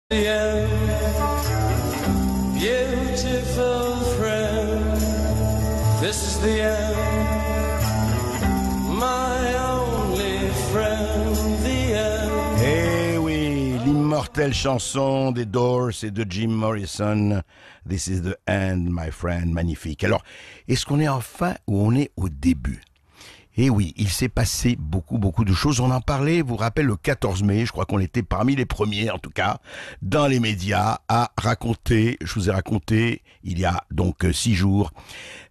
The end, beautiful friend, this is the end, my only friend, the end. Eh oui, l'immortelle chanson des Doors et de Jim Morrison, This is the end, my friend, magnifique. Alors, est-ce qu'on est enfin ou on est au début ? Eh oui, il s'est passé beaucoup de choses. On en parlait, vous vous rappelez, le 14 mai, je crois qu'on était parmi les premiers, en tout cas, dans les médias, à raconter, je vous ai raconté, il y a donc 6 jours,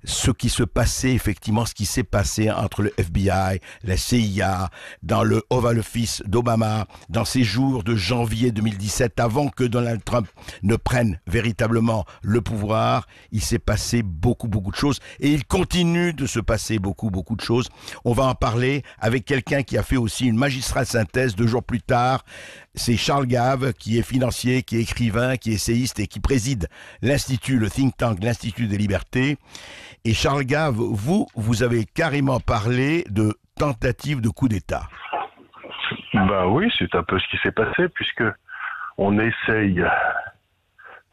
ce qui se passait, effectivement, ce qui s'est passé entre le FBI, la CIA, dans le Oval Office d'Obama, dans ces jours de janvier 2017, avant que Donald Trump ne prenne véritablement le pouvoir. Il s'est passé beaucoup de choses, et il continue de se passer beaucoup de choses. On va en parler avec quelqu'un qui a fait aussi une magistrale synthèse 2 jours plus tard. C'est Charles Gave, qui est financier, qui est écrivain, qui est essayiste et qui préside l'Institut, le think tank, l'Institut des libertés. Et Charles Gave, vous avez carrément parlé de tentative de coup d'État. Ben oui, c'est un peu ce qui s'est passé, puisque on essaye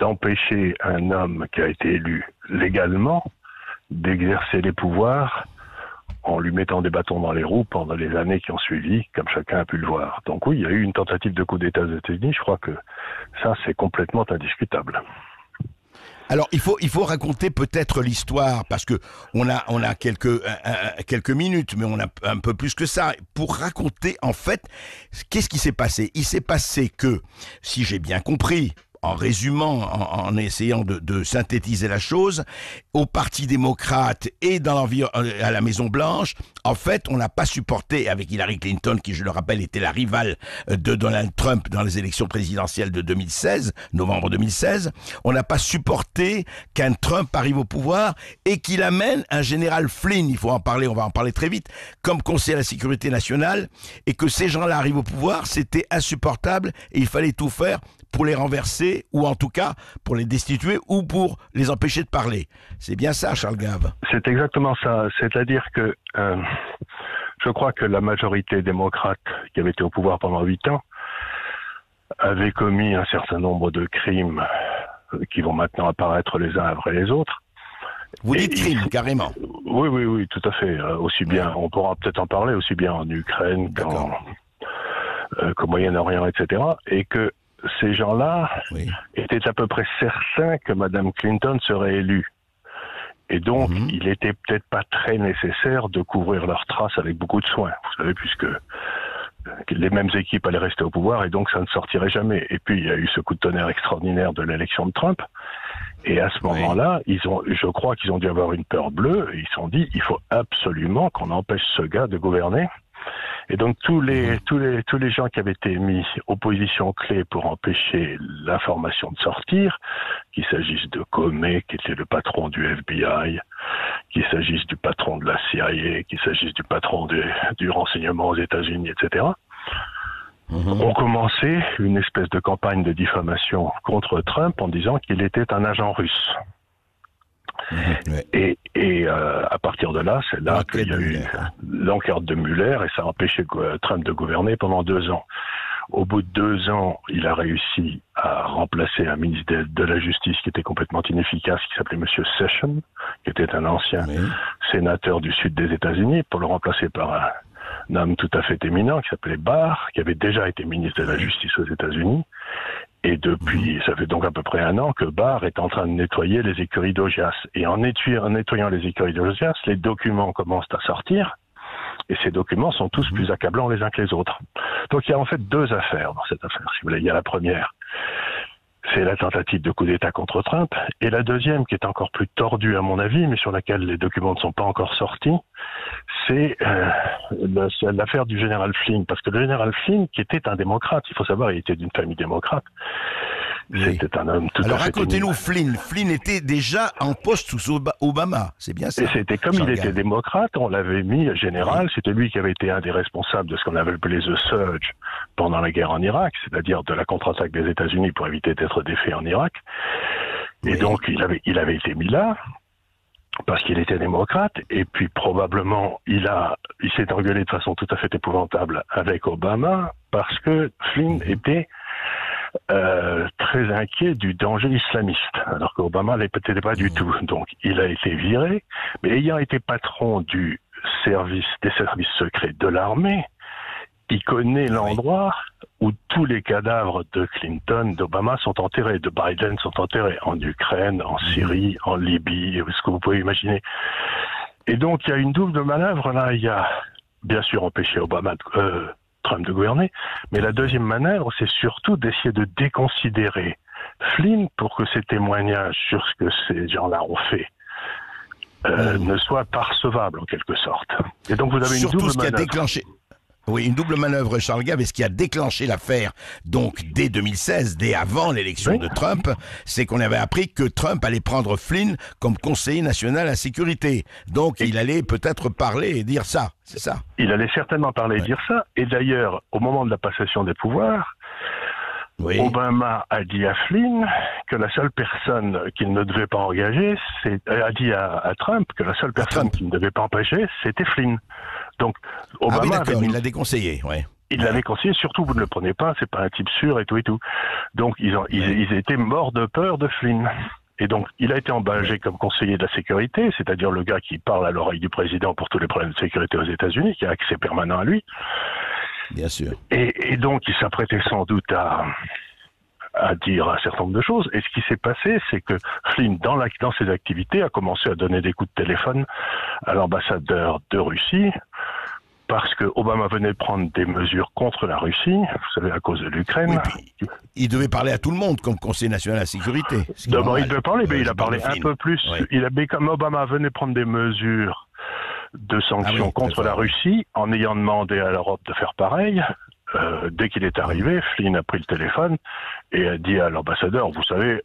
d'empêcher un homme qui a été élu légalement d'exercer les pouvoirs en lui mettant des bâtons dans les roues pendant les années qui ont suivi, comme chacun a pu le voir. Donc oui, il y a eu une tentative de coup d'État aux États-Unis. Je crois que ça, c'est complètement indiscutable. Alors, il faut raconter peut-être l'histoire, parce que on a quelques minutes, mais on a un peu plus que ça, pour raconter, en fait, qu'est-ce qui s'est passé. Il s'est passé que, si j'ai bien compris, en résumant, en essayant de synthétiser la chose, au Parti démocrate et à la Maison-Blanche, en fait, on n'a pas supporté, avec Hillary Clinton, qui, je le rappelle, était la rivale de Donald Trump dans les élections présidentielles de 2016, novembre 2016, on n'a pas supporté qu'un Trump arrive au pouvoir et qu'il amène un général Flynn, il faut en parler, on va en parler très vite, comme conseiller à la sécurité nationale, et que ces gens-là arrivent au pouvoir, c'était insupportable, et il fallait tout faire pour les renverser, ou en tout cas pour les destituer, ou pour les empêcher de parler. C'est bien ça, Charles Gave. C'est exactement ça. C'est-à-dire que je crois que la majorité démocrate qui avait été au pouvoir pendant 8 ans avait commis un certain nombre de crimes qui vont maintenant apparaître les uns après les autres. Vous dites crimes, carrément. Oui, tout à fait. Aussi bien, on pourra peut-être en parler, aussi bien en Ukraine qu'au Moyen-Orient, etc. Et que ces gens-là étaient à peu près certains que Mme Clinton serait élue. Et donc, il était peut-être pas très nécessaire de couvrir leurs traces avec beaucoup de soin. Vous savez, puisque les mêmes équipes allaient rester au pouvoir et donc ça ne sortirait jamais. Et puis, il y a eu ce coup de tonnerre extraordinaire de l'élection de Trump. Et à ce moment-là, je crois qu'ils ont dû avoir une peur bleue et ils se sont dit, il faut absolument qu'on empêche ce gars de gouverner. Et donc tous les gens qui avaient été mis aux positions clés pour empêcher l'information de sortir, qu'il s'agisse de Comey, qui était le patron du FBI, qu'il s'agisse du patron de la CIA, qu'il s'agisse du patron du renseignement aux États-Unis, etc., ont commencé une espèce de campagne de diffamation contre Trump en disant qu'il était un agent russe. Et à partir de là, c'est là qu'il y a eu l'enquête de Mueller et ça a empêché Trump de gouverner pendant 2 ans. Au bout de 2 ans, il a réussi à remplacer un ministre de la Justice qui était complètement inefficace, qui s'appelait M. Sessions, qui était un ancien sénateur du sud des États-Unis, pour le remplacer par un homme tout à fait éminent qui s'appelait Barr, qui avait déjà été ministre de la Justice aux États-Unis. Et depuis, ça fait donc à peu près 1 an que Barr est en train de nettoyer les écuries d'Augias. Et en nettoyant les écuries d'Augias, les documents commencent à sortir. Et ces documents sont tous plus accablants les uns que les autres. Donc il y a en fait 2 affaires dans cette affaire, si vous voulez. Il y a la première, c'est la tentative de coup d'État contre Trump. Et la deuxième, qui est encore plus tordue à mon avis, mais sur laquelle les documents ne sont pas encore sortis, c'est l'affaire du général Flynn. Parce que le général Flynn, qui était un démocrate, il faut savoir, il était d'une famille démocrate. C'était un homme tout à fait... Alors racontez-nous Flynn. Flynn était déjà en poste sous Obama, c'est bien ça. Et c'était comme il était démocrate, on l'avait mis général, c'était lui qui avait été un des responsables de ce qu'on avait appelé The Surge pendant la guerre en Irak, c'est-à-dire de la contre-attaque des États-Unis pour éviter d'être défait en Irak. Et donc il avait été mis là, parce qu'il était démocrate, et puis probablement il s'est engueulé de façon tout à fait épouvantable avec Obama, parce que Flynn était très inquiet du danger islamiste, alors qu'Obama l'était pas du tout. Donc il a été viré, mais ayant été patron des services secrets de l'armée, il connaît l'endroit où tous les cadavres de Clinton, d'Obama sont enterrés, de Biden sont enterrés, en Ukraine, en Syrie, en Libye, ce que vous pouvez imaginer. Et donc il y a une double manœuvre là. Il y a bien sûr empêché Trump de gouverner, mais la deuxième manœuvre, c'est surtout d'essayer de déconsidérer Flynn pour que ses témoignages sur ce que ces gens-là ont fait ne soient pas recevables en quelque sorte. Et donc vous avez surtout une double ce qui a manœuvre. déclenché. Oui, une double manœuvre, Charles Gave, et ce qui a déclenché l'affaire, donc dès 2016, dès avant l'élection de Trump, c'est qu'on avait appris que Trump allait prendre Flynn comme conseiller national à la sécurité. Donc il allait peut-être parler et dire ça, c'est ça? Il allait certainement parler et dire ça, et d'ailleurs, au moment de la passation des pouvoirs, Obama a dit à Flynn que la seule personne qu'il ne devait pas engager, a dit à Trump que la seule personne qu'il ne devait pas empêcher, c'était Flynn. Donc, Obama il l'a déconseillé, ouais. Il l'avait conseillé, surtout vous ne le prenez pas, c'est pas un type sûr et tout et tout. Donc, ils étaient morts de peur de Flynn. Et donc, il a été embauché comme conseiller de la sécurité, c'est-à-dire le gars qui parle à l'oreille du président pour tous les problèmes de sécurité aux États-Unis, qui a accès permanent à lui. Bien sûr. Et donc, il s'apprêtait sans doute à dire un certain nombre de choses. Et ce qui s'est passé, c'est que Flynn, dans ses activités, a commencé à donner des coups de téléphone à l'ambassadeur de Russie, parce que Obama venait de prendre des mesures contre la Russie, vous savez, à cause de l'Ukraine. Oui, il devait parler à tout le monde comme conseiller national à la sécurité. D'abord, il devait parler, mais il a parlé un peu plus. Oui. Comme Obama venait prendre des mesures de sanctions contre la Russie, en ayant demandé à l'Europe de faire pareil, dès qu'il est arrivé, Flynn a pris le téléphone et a dit à l'ambassadeur, vous savez,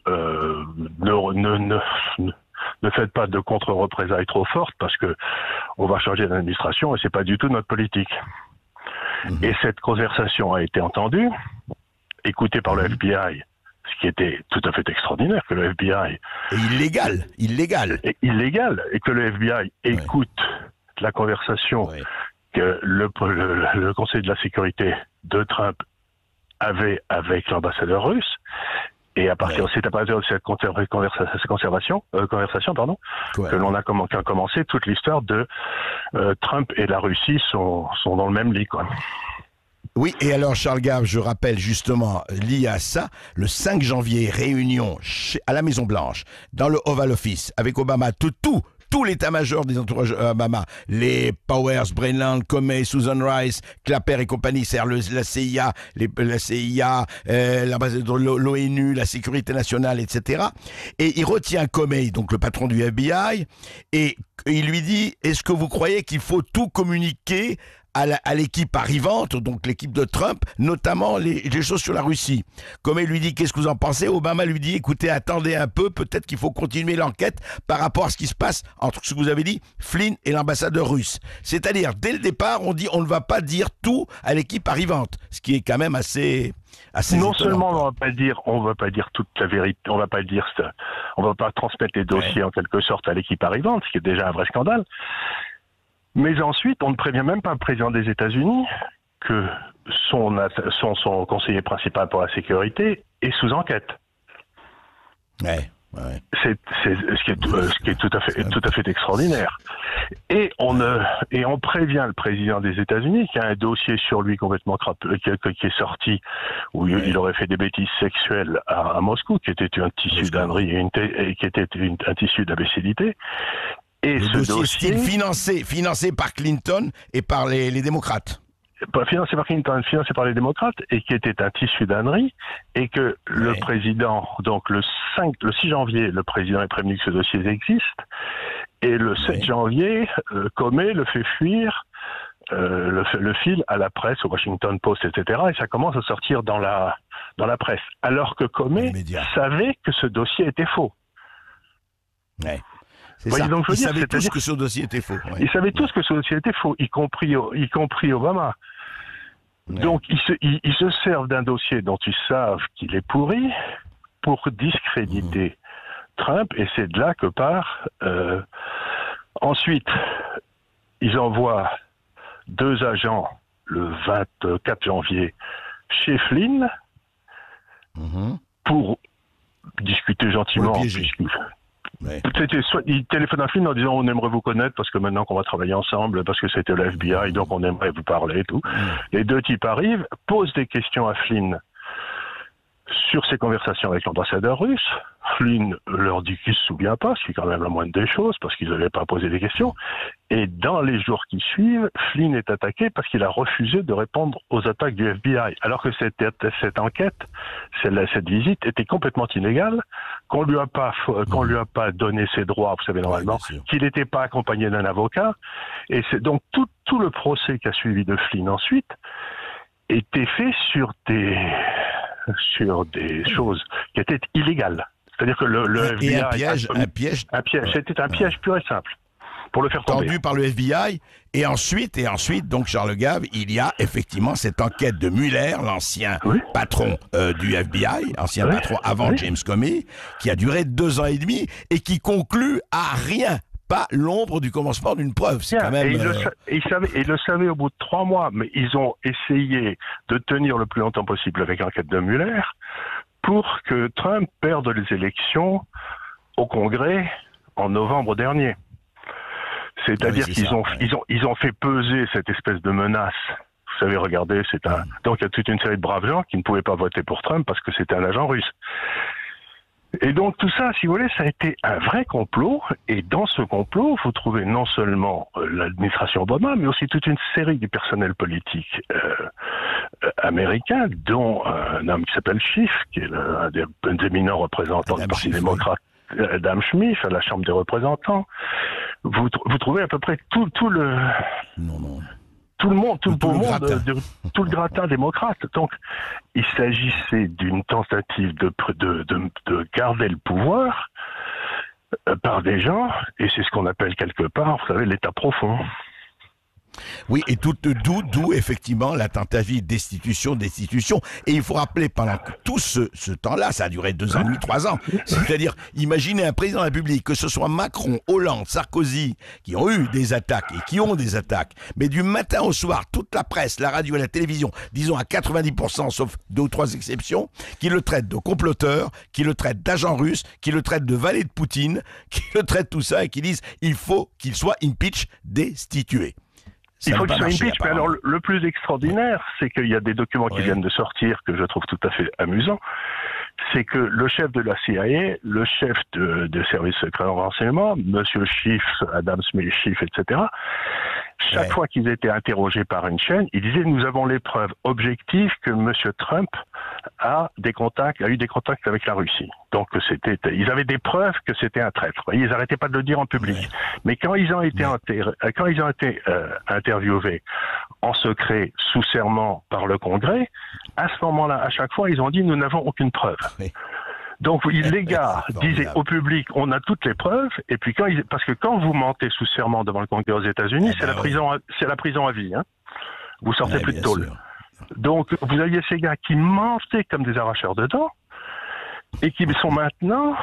ne faites pas de contre-représailles trop fortes parce que on va changer d'administration et c'est pas du tout notre politique. Et cette conversation a été entendue, écoutée par le FBI, ce qui était tout à fait extraordinaire que le FBI... Et illégal, et que le FBI écoute la conversation que le Conseil de la sécurité de Trump avait avec l'ambassadeur russe. Et à partir de cette conversation, que l'on a commencé toute l'histoire de Trump et la Russie sont dans le même lit, quoi. Oui, et alors Charles Gave, je rappelle justement, lié à ça, le 5 janvier, réunion à la Maison-Blanche, dans le Oval Office, avec Obama, tout l'état-major des entourages Obama, les Powers, Brennan, Comey, Susan Rice, Clapper et compagnie, c'est-à-dire la CIA, l'ambassadeur de l'ONU, la sécurité nationale, etc. Et il retient Comey, donc le patron du FBI, et il lui dit, est-ce que vous croyez qu'il faut tout communiquer à l'équipe arrivante, donc l'équipe de Trump, notamment les choses sur la Russie. Comme il lui dit, qu'est-ce que vous en pensez? Obama lui dit, écoutez, attendez un peu, peut-être qu'il faut continuer l'enquête par rapport à ce qui se passe entre ce que vous avez dit, Flynn et l'ambassadeur russe. C'est-à-dire, dès le départ, on dit, on ne va pas dire tout à l'équipe arrivante, ce qui est quand même assez non étonnant, seulement on va pas dire toute la vérité, on va pas transmettre les dossiers en quelque sorte à l'équipe arrivante, ce qui est déjà un vrai scandale. Mais ensuite, on ne prévient même pas le président des États-Unis que son conseiller principal pour la sécurité est sous enquête. C'est ce qui est tout à fait extraordinaire. Et on prévient le président des États-Unis qu'il y a un dossier sur lui complètement qui est sorti où il aurait fait des bêtises sexuelles à Moscou, qui était un tissu d'ânerie et qui était un tissu d'imbécilité. Et le dossier financé par Clinton et par les démocrates. Pas financé par Clinton, financé par les démocrates, et qui était un tissu d'ânerie, et que le président, donc le 6 janvier, le président est prévenu que ce dossier existe, et le 7 janvier, Comey le fait fuir, le file à la presse, au Washington Post, etc., et ça commence à sortir dans la presse, alors que Comey savait que ce dossier était faux. C'est ça. Ils savaient tous que ce dossier était faux. Ils savaient tous que ce dossier était faux, y compris Obama. Donc, ils se servent d'un dossier dont ils savent qu'il est pourri pour discréditer Trump, et c'est de là que part. Ensuite, ils envoient 2 agents le 24 janvier chez Flynn pour C'était gentiment. Il téléphone à Flynn en disant on aimerait vous connaître parce que maintenant qu'on va travailler ensemble, parce que c'était le FBI, donc on aimerait vous parler et tout. Les deux types arrivent, posent des questions à Flynn sur ses conversations avec l'ambassadeur russe. Flynn leur dit qu'il ne se souvient pas, ce qui est quand même la moindre des choses, parce qu'ils n'avaient pas posé des questions. Et dans les jours qui suivent, Flynn est attaqué parce qu'il a refusé de répondre aux attaques du FBI. Alors que cette enquête, cette visite était complètement illégale, qu'on lui a pas donné ses droits, vous savez, normalement, qu'il n'était pas accompagné d'un avocat. Et c'est donc tout le procès qui a suivi de Flynn ensuite était fait sur des choses qui étaient illégales. C'est-à-dire que le FBI... Et un piège. C'était un piège pur et simple. Pour le faire tomber. Tendu par le FBI. Et ensuite, donc, Charles Gave, il y a effectivement cette enquête de Mueller, l'ancien patron du FBI, ancien patron avant James Comey, qui a duré 2 ans et demi et qui conclut à rien. Pas l'ombre du commencement d'une preuve. C'est quand même. Et il le savait au bout de 3 mois, mais ils ont essayé de tenir le plus longtemps possible avec l'enquête de Mueller pour que Trump perde les élections au Congrès en novembre dernier. C'est-à-dire qu'ils ont fait peser cette espèce de menace. Vous savez, regardez, donc il y a toute une série de braves gens qui ne pouvaient pas voter pour Trump parce que c'était un agent russe. Et donc tout ça, si vous voulez, ça a été un vrai complot. Et dans ce complot, vous trouvez non seulement l'administration Obama, mais aussi toute une série du personnel politique américain, dont un homme qui s'appelle Schiff, qui est un des éminents représentants du Parti démocrate, Adam Schiff, à la Chambre des représentants. Vous trouvez à peu près tout le... Tout le gratin démocrate. Donc, il s'agissait d'une tentative de garder le pouvoir par des gens, et c'est ce qu'on appelle quelque part, vous savez, l'état profond. Oui, et d'où effectivement la tentative destitution. Et il faut rappeler, pendant tout ce temps-là, ça a duré 2 ans et demi, 3 ans. C'est-à-dire, imaginez un président de la République, que ce soit Macron, Hollande, Sarkozy, qui ont eu des attaques et qui ont des attaques, mais du matin au soir, toute la presse, la radio et la télévision, disons à 90%, sauf 2 ou 3 exceptions, qui le traitent de comploteur, qui le traitent d'agent russe, qui le traitent de valet de Poutine, qui le traitent tout ça et qui disent il faut qu'il soit impeach, destitué. Il faut qu'il soit impeach, mais alors le plus extraordinaire, c'est qu'il y a des documents qui viennent de sortir que je trouve tout à fait amusants. C'est que le chef de la CIA, le chef de service secret en renseignement, Monsieur Schiff, Adam Smith Schiff, etc., chaque fois qu'ils étaient interrogés par une chaîne, ils disaient nous avons les preuves objectives que Monsieur Trump a eu des contacts avec la Russie. Donc ils avaient des preuves que c'était un traître. Ils n'arrêtaient pas de le dire en public. Mais quand ils ont été interviewés en secret, sous serment par le Congrès, à ce moment-là, à chaque fois, ils ont dit nous n'avons aucune preuve. Donc les gars disaient au public on a toutes les preuves, et puis parce que quand vous mentez sous serment devant le Congrès aux États-Unis, c'est la prison à vie. Hein. Vous sortez plus de tôle. Donc vous aviez ces gars qui mentaient comme des arracheurs de dents et qui sont maintenant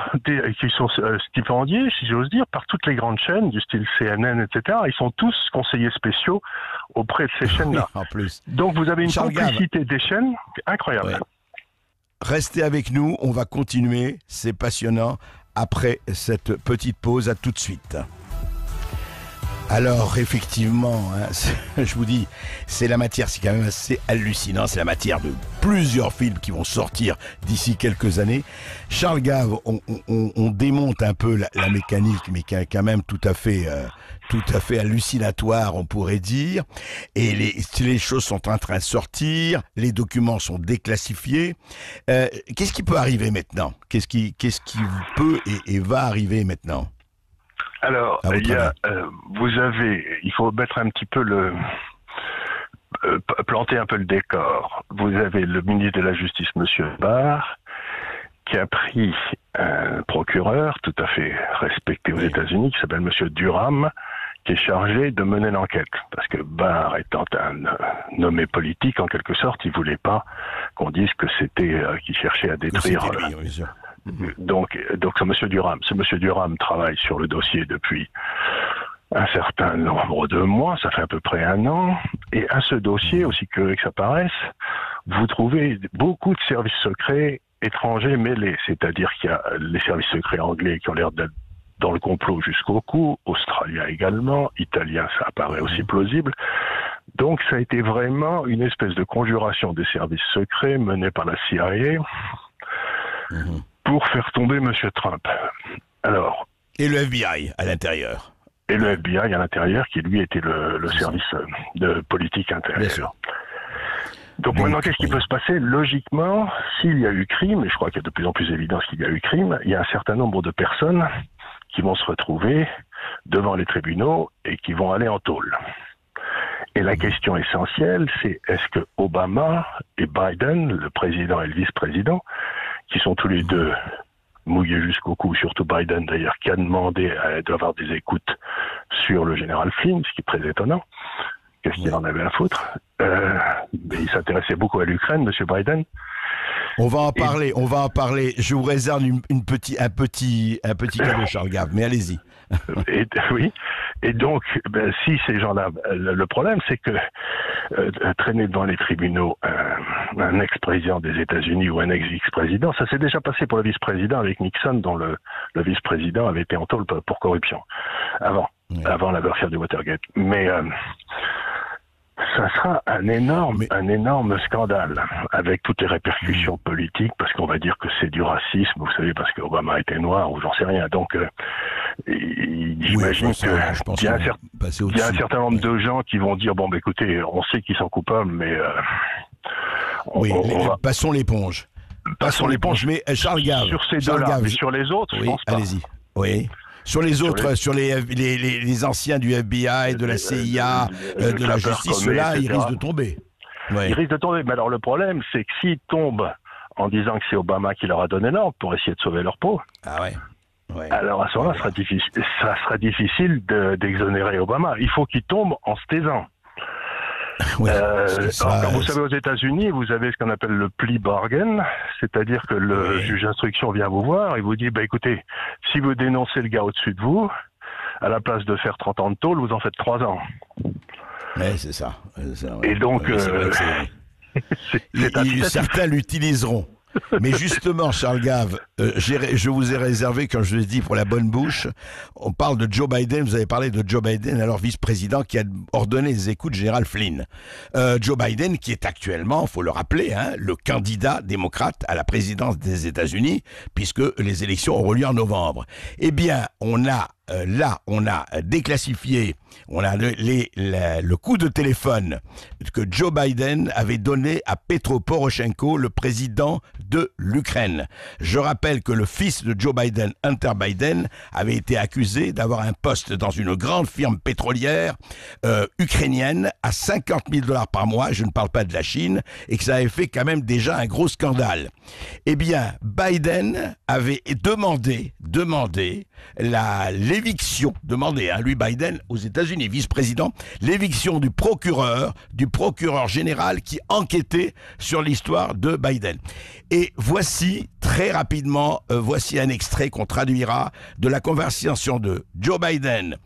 qui sont stipendiés, si j'ose dire, par toutes les grandes chaînes du style CNN, etc. Ils sont tous conseillers spéciaux auprès de ces chaînes-là. En plus. Donc vous avez une complicité des chaînes incroyable. Ouais. Restez avec nous, on va continuer, c'est passionnant, après cette petite pause, à tout de suite. Alors, effectivement, je vous dis, c'est la matière, c'est quand même assez hallucinant, c'est la matière de plusieurs films qui vont sortir d'ici quelques années. Charles Gave, on démonte un peu la mécanique, mais qui est quand même tout à fait hallucinatoire, on pourrait dire. Et les choses sont en train de sortir, les documents sont déclassifiés. Qu'est-ce qui peut arriver maintenant ? Qu'est-ce qui peut et va arriver maintenant ? Alors, il faut mettre un petit peu planter un peu le décor. Vous avez le ministre de la Justice, Monsieur Barr, qui a pris un procureur tout à fait respecté aux États-Unis, qui s'appelle Monsieur Durham, qui est chargé de mener l'enquête. Parce que Barr étant un nommé politique, en quelque sorte, il voulait pas qu'on dise que c'était qu'il cherchait à détruire. Donc c'est Monsieur Durham. Ce Monsieur Durham travaille sur le dossier depuis un certain nombre de mois, ça fait à peu près 1 an, et à ce dossier, aussi curieux que ça paraisse, vous trouvez beaucoup de services secrets étrangers mêlés, c'est-à-dire qu'il y a les services secrets anglais qui ont l'air d'être dans le complot jusqu'au cou, australiens également, italiens, ça apparaît aussi plausible. Donc ça a été vraiment une espèce de conjuration des services secrets menée par la CIA pour faire tomber M. Trump. Alors, et le FBI à l'intérieur. Et le FBI à l'intérieur, qui lui était le service de politique intérieure. Donc maintenant, qu'est-ce qui peut se passer? Logiquement, s'il y a eu crime, et je crois qu'il y a de plus en plus évidence qu'il y a eu crime, il y a un certain nombre de personnes qui vont se retrouver devant les tribunaux et qui vont aller en tôle. Et la question essentielle, c'est est-ce que Obama et Biden, le président et le vice-président, qui sont tous les deux mouillés jusqu'au cou, surtout Biden d'ailleurs, qui a demandé d'avoir des écoutes sur le général Flynn, ce qui est très étonnant. Qu'est-ce qu'il en avait à foutre? Mais il s'intéressait beaucoup à l'Ukraine, M. Biden. On va en parler. Je vous réserve un petit cadeau, Charles Gave, mais allez-y. Oui. Et donc, si ces gens-là, le problème, c'est que traîner devant les tribunaux un ex-président des États-Unis ou un ex-vice-président, ça s'est déjà passé pour le vice-président avec Nixon, dont le vice-président avait été en tôle pour corruption avant l'affaire du Watergate. Mais ça sera un énorme scandale avec toutes les répercussions politiques, parce qu'on va dire que c'est du racisme, vous savez, parce qu'Obama était noir ou j'en sais rien. Donc, j'imagine qu'il y a un certain nombre de gens qui vont dire, bon, écoutez, on sait qu'ils sont coupables, mais passons l'éponge. Passons l'éponge, mais Charles Gave. Sur ces deux-là, mais sur les autres, je pense pas. Allez-y. Oui. Sur les autres, sur les anciens du FBI, de la CIA, de la justice, ceux-là, ils risquent de tomber. Ils risquent de tomber. Mais alors le problème, c'est que s'ils tombent en disant que c'est Obama qui leur a donné l'ordre pour essayer de sauver leur peau, alors à ce moment-là, ça sera difficile d'exonérer Obama. Il faut qu'il tombe en se taisant. Vous savez, aux États-Unis, vous avez ce qu'on appelle le plea bargain, c'est-à-dire que le juge d'instruction vient vous voir et vous dit, écoutez, si vous dénoncez le gars au-dessus de vous, à la place de faire 30 ans de tôle, vous en faites 3 ans. Oui, c'est ça. Et donc, certains l'utiliseront. Mais justement, Charles Gave, je vous ai réservé, comme je l'ai dit, pour la bonne bouche. On parle de Joe Biden, vous avez parlé de Joe Biden, alors vice-président, qui a ordonné les écoutes du général Flynn. Joe Biden, qui est actuellement, il faut le rappeler, le candidat démocrate à la présidence des États-Unis, puisque les élections auront lieu en novembre. Eh bien, on a déclassifié, on a le coup de téléphone que Joe Biden avait donné à Petro Poroshenko, le président de l'Ukraine. Je rappelle que le fils de Joe Biden, Hunter Biden, avait été accusé d'avoir un poste dans une grande firme pétrolière ukrainienne à $50,000 par mois, je ne parle pas de la Chine, et que ça avait fait quand même déjà un gros scandale. Eh bien, Biden avait demandé l'éviction, lui Biden aux États-Unis, vice-président, l'éviction du procureur général qui enquêtait sur l'histoire de Biden. Et voici, très rapidement, voici un extrait qu'on traduira de la conversation de Joe Biden,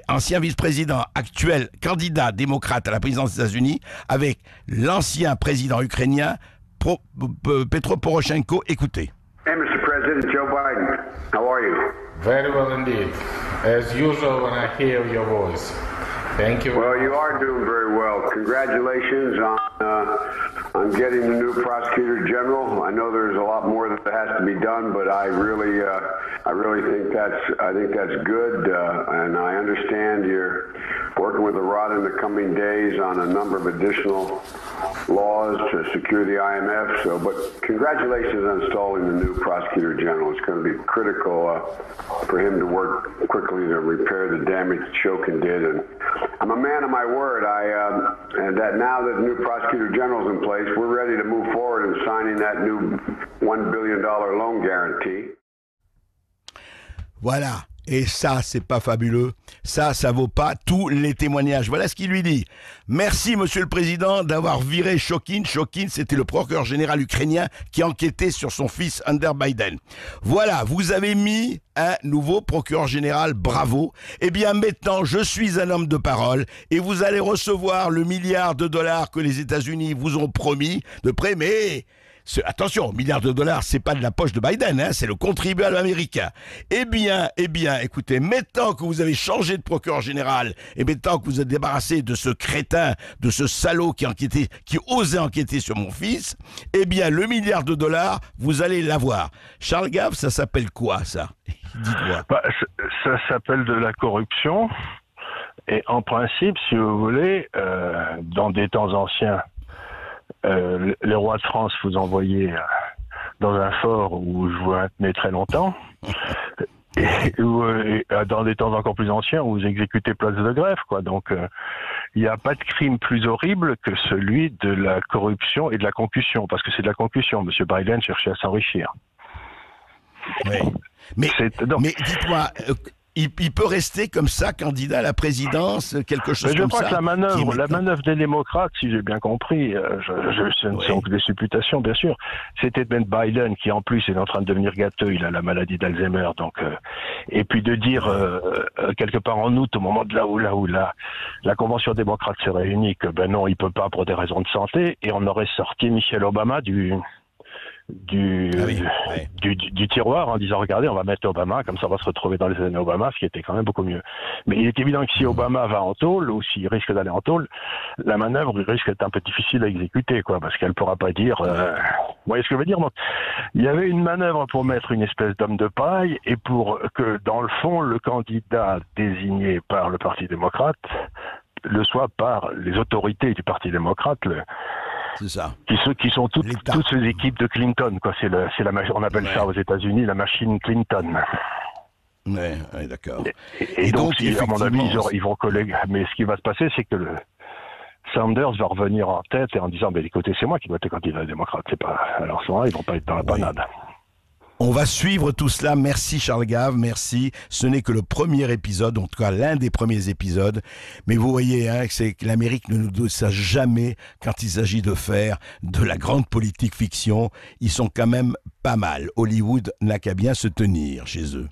ancien vice-président, actuel candidat démocrate à la présidence des États-Unis, avec l'ancien président ukrainien, Petro Poroshenko. Écoutez. Hey, Mr. President, Joe Biden, how are you? Very well indeed. As usual when I hear your voice. Thank you. Well, you are doing very well. Congratulations on getting the new prosecutor general. I know there's a lot more that has to be done, but I really think that's good. And I understand you're working with the Rod in the coming days on a number of additional laws to secure the IMF. But congratulations on installing the new prosecutor general. It's going to be critical for him to work quickly to repair the damage Shokin did. And I'm a man of my word. And that now that the new prosecutor general is in place, we're ready to move forward in signing that new $1 billion loan guarantee. Voilà. Et ça, c'est pas fabuleux. Ça vaut pas tous les témoignages. Voilà ce qu'il lui dit. Merci, Monsieur le Président, d'avoir viré Shokin. Shokin, c'était le procureur général ukrainien qui enquêtait sur son fils Hunter Biden. Voilà, vous avez mis un nouveau procureur général, bravo. Eh bien, maintenant, je suis un homme de parole et vous allez recevoir le $1 milliard que les États-Unis vous ont promis de près, mais attention, milliards de dollars, c'est pas de la poche de Biden, hein, c'est le contribuable américain. Eh bien, écoutez, maintenant que vous avez changé de procureur général, et maintenant que vous êtes débarrassé de ce crétin, de ce salaud qui osait enquêter sur mon fils, eh bien, le milliard de dollars, vous allez l'avoir. Charles Gave, ça s'appelle quoi, ça? Dites-moi. Ça s'appelle de la corruption. Et en principe, si vous voulez, dans des temps anciens, les rois de France vous envoyaient dans un fort où vous maintenez très longtemps. Et dans des temps encore plus anciens, où vous exécutez place de grève, quoi. Donc, il n'y a pas de crime plus horrible que celui de la corruption et de la concussion, parce que c'est de la concussion. Monsieur Biden cherchait à s'enrichir. Oui. Mais dites-moi, il peut rester comme ça, candidat à la présidence, quelque chose comme ça. Je crois que la manœuvre des démocrates, si j'ai bien compris, ce ne sont que des supputations, bien sûr, c'était de mettre Biden, qui en plus est en train de devenir gâteux, il a la maladie d'Alzheimer, donc, et puis de dire, quelque part en août, au moment de où la convention démocrate s'est réunie, que ben non, il peut pas pour des raisons de santé, et on aurait sorti Michelle Obama du tiroir en disant regardez, on va mettre Obama, comme ça on va se retrouver dans les années Obama, ce qui était quand même beaucoup mieux. Mais il est évident que si Obama va en tôle, ou s'il risque d'aller en tôle, la manœuvre risque d'être un peu difficile à exécuter, quoi, parce qu'elle pourra pas dire vous voyez ce que je veux dire. Donc, il y avait une manœuvre pour mettre une espèce d'homme de paille et pour que dans le fond le candidat désigné par le Parti démocrate le soit par les autorités du Parti démocrate, c'est ça. Qui sont toutes ces équipes de Clinton, quoi. On appelle ça aux États-Unis la machine Clinton. Ouais, d'accord. Et donc, à mon avis, ils vont coller. Mais ce qui va se passer, c'est que Sanders va revenir en tête et en disant, écoutez, c'est moi qui dois être candidat démocrate. C'est pas. Alors, souvent, ils vont pas être dans la panade. On va suivre tout cela. Merci Charles Gave, merci. Ce n'est que le premier épisode, en tout cas l'un des premiers épisodes. Mais vous voyez, c'est que l'Amérique ne nous donne ça jamais quand il s'agit de faire de la grande politique fiction. Ils sont quand même pas mal. Hollywood n'a qu'à bien se tenir chez eux.